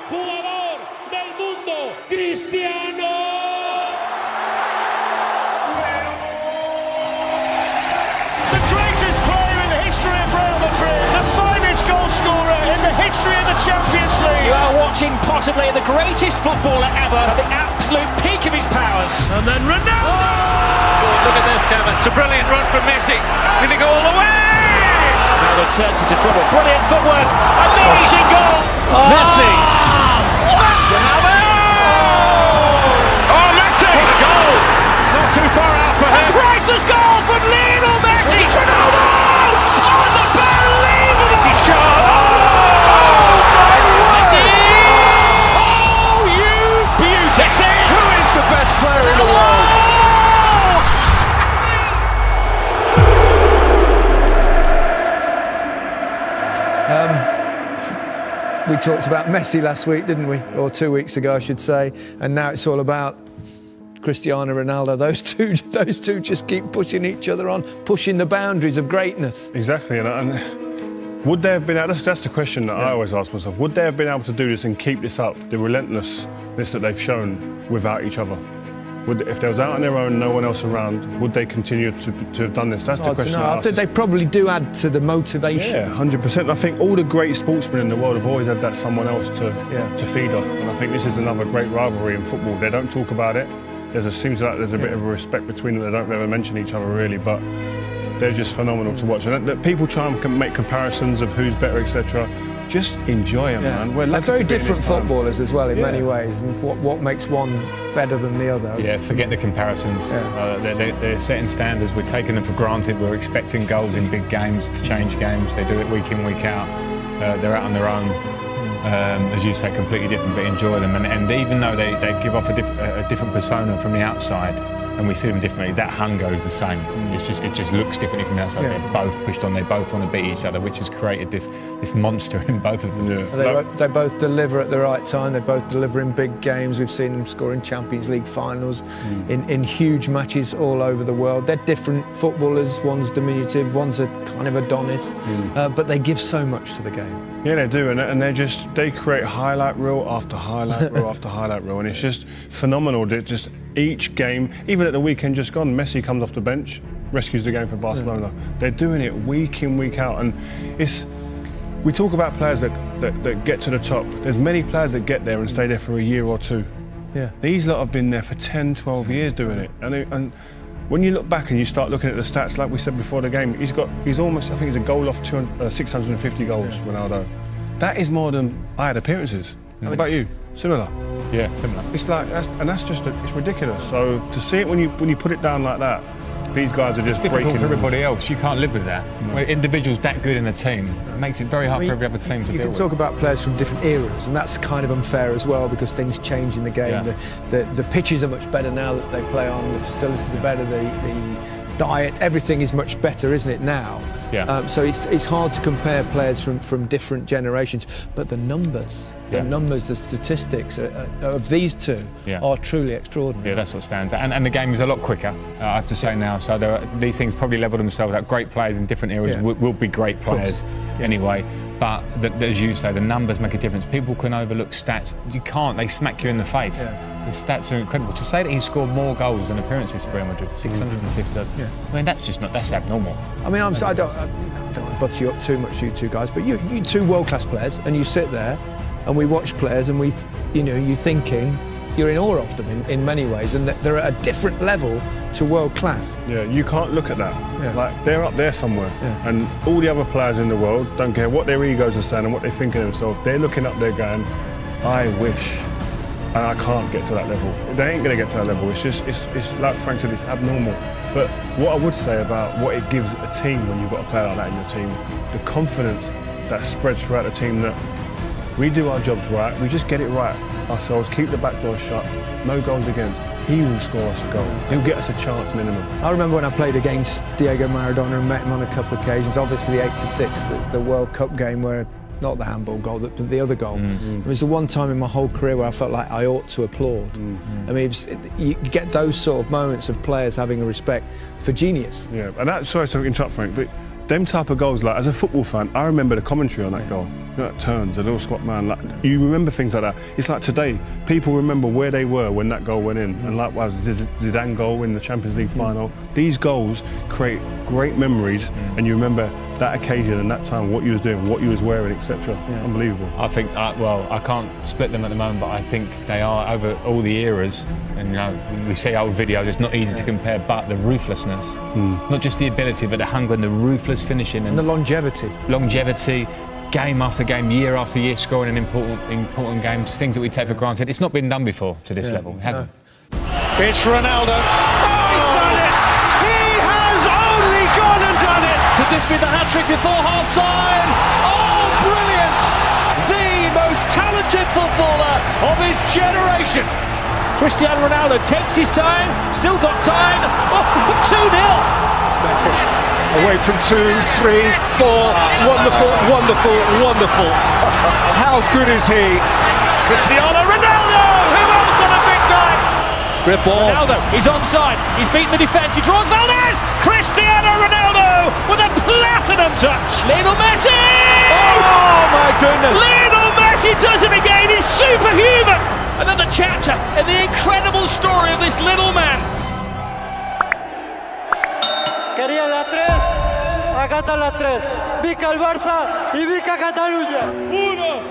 jugador del mundo, Cristiano. The greatest player in the history of Real Madrid, the finest goal scorer in the history of the Champions League. You are watching possibly the greatest footballer ever, at the absolute peak of his powers. And then Ronaldo! Oh, look at this, Kevin. It's a brilliant run from Messi. Going to go all the way! Ronaldo turns into trouble. Brilliant footwork. Amazing goal. Messi! Ronaldo! Oh, Messi! What a goal! Not too far out for A him. priceless goal from Lionel Messi. It's Ronaldo! Unbelievable! Messi shot. Messi! Oh, you beauty! Who is the best player in the world? We talked about Messi last week, didn't we? Or 2 weeks ago, I should say. And now it's all about Cristiano Ronaldo. Those two just keep pushing each other on, pushing the boundaries of greatness. Exactly, and would they have been able, that's the question that I always ask myself, would they have been able to do this and keep this up, the relentlessness that they've shown without each other? If they was out on their own, no one else around, would they continue to have done this? That's the question I ask. They probably do add to the motivation. Yeah, 100%. I think all the great sportsmen in the world have always had that someone else to feed off, and I think this is another great rivalry in football. They don't talk about it. Seems like there's a bit of a respect between them. They don't ever mention each other really, but they're just phenomenal to watch. And people try and make comparisons of who's better, etc. Just enjoy them, man. They're very different footballers as well in many ways, and what makes one better than the other? Yeah, forget the comparisons. They're setting standards. We're taking them for granted. We're expecting goals in big games to change games. They do it week in, week out. They're out on their own. As you say, completely different, but enjoy them. And even though they give off a different persona from the outside, and we see them differently, that hunger is the same. It just looks differently from the outside. They're both pushed on. They both want to beat each other, which has created this monster in both of them. They both deliver at the right time. They both deliver in big games. We've seen them score in Champions League finals, in huge matches all over the world. They're different footballers. One's diminutive, one's a kind of Adonis, but they give so much to the game. Yeah, they do, and they create highlight reel after highlight reel after highlight reel, and it's just phenomenal. That just each game, even at the weekend just gone, Messi comes off the bench, rescues the game for Barcelona. They're doing it week in, week out, and we talk about players that get to the top. There's many players that get there and stay there for a year or two. Yeah. These lot have been there for 10, 12 years doing it, and when you look back and you start looking at the stats, like we said before the game, he's almost, I think he's a goal off 650 goals, Ronaldo. That is more than I had appearances. How about you? Similar? Yeah, similar. It's like, it's ridiculous. So to see it when you put it down like that, these guys are just breaking. It's difficult for everybody else. You can't live with that. No. When individuals that good in a team, it makes it very hard for every other team to deal with. You can talk about players from different eras, and that's kind of unfair as well because things change in the game. Yeah. The pitches are much better now that they play on. The facilities are better. The diet, everything is much better, isn't it now? Yeah. So it's hard to compare players from different generations, but the numbers. The statistics of these two are truly extraordinary. Yeah, that's what stands out. And the game is a lot quicker, I have to say now. So these things probably level themselves out. Great players in different eras will be great players anyway. But as you say, the numbers make a difference. People can overlook stats. You can't. They smack you in the face. The stats are incredible. To say that he scored more goals than appearances for Real Madrid, 650. I mean, that's abnormal. I mean, I don't want to butter you up too much, you two guys, but you two world-class players, and you sit there. And we watch players, and you're thinking you're in awe of them in many ways, and they're at a different level to world class. Yeah, you can't look at that. Yeah. Like they're up there somewhere, and all the other players in the world don't care what their egos are saying and what they think of themselves. They're looking up there, going, "I wish, and I can't get to that level." They ain't gonna get to that level. It's like Frank said, it's abnormal. But what I would say about what it gives a team when you've got a player like that in your team, the confidence that spreads throughout the team that. We do our jobs right, we just get it right ourselves, keep the back door shut, no goals against. He will score us a goal. He'll get us a chance minimum. I remember when I played against Diego Maradona and met him on a couple of occasions, obviously the 86, the World Cup game where, not the handball goal, but the other goal. It was the one time in my whole career where I felt like I ought to applaud. I mean, you get those sort of moments of players having a respect for genius. Yeah, and sorry to interrupt, Frank, but them type of goals, like as a football fan, I remember the commentary on that goal. You know, that turns, a little squat man. Like, you remember things like that. It's like today, people remember where they were when that goal went in. And likewise, the Zidane goal in the Champions League final. These goals create great memories, and you remember that occasion and that time, what you was doing, what you was wearing, etc. Unbelievable. I think, well, I can't split them at the moment, but I think they are over all the eras. And you know, we see old videos, it's not easy to compare, but the ruthlessness, not just the ability, but the hunger and the ruthless finishing And the longevity. Longevity, game after game, year after year, scoring in important games, things that we take for granted. It's not been done before to this level, it hasn't. It's Ronaldo. Oh, he's done it! He has only gone and done it! Could this be the hat-trick before half-time? Oh, brilliant! The most talented footballer of his generation. Cristiano Ronaldo takes his time, still got time. Oh, 2-0. Messi away from 2, 3, 4. Wonderful, wonderful, wonderful. How good is he? Cristiano Ronaldo! Who else on a big night? Great ball. Ronaldo, he's onside. He's beaten the defence. He draws Valdez. Cristiano Ronaldo with a platinum touch. Lionel Messi! Oh my goodness! Lionel Messi does it again. He's superhuman. Another chapter in the incredible story of this little man. Quería la 3, acá está la 3. Vica el Barça y Vica Cataluña. 1,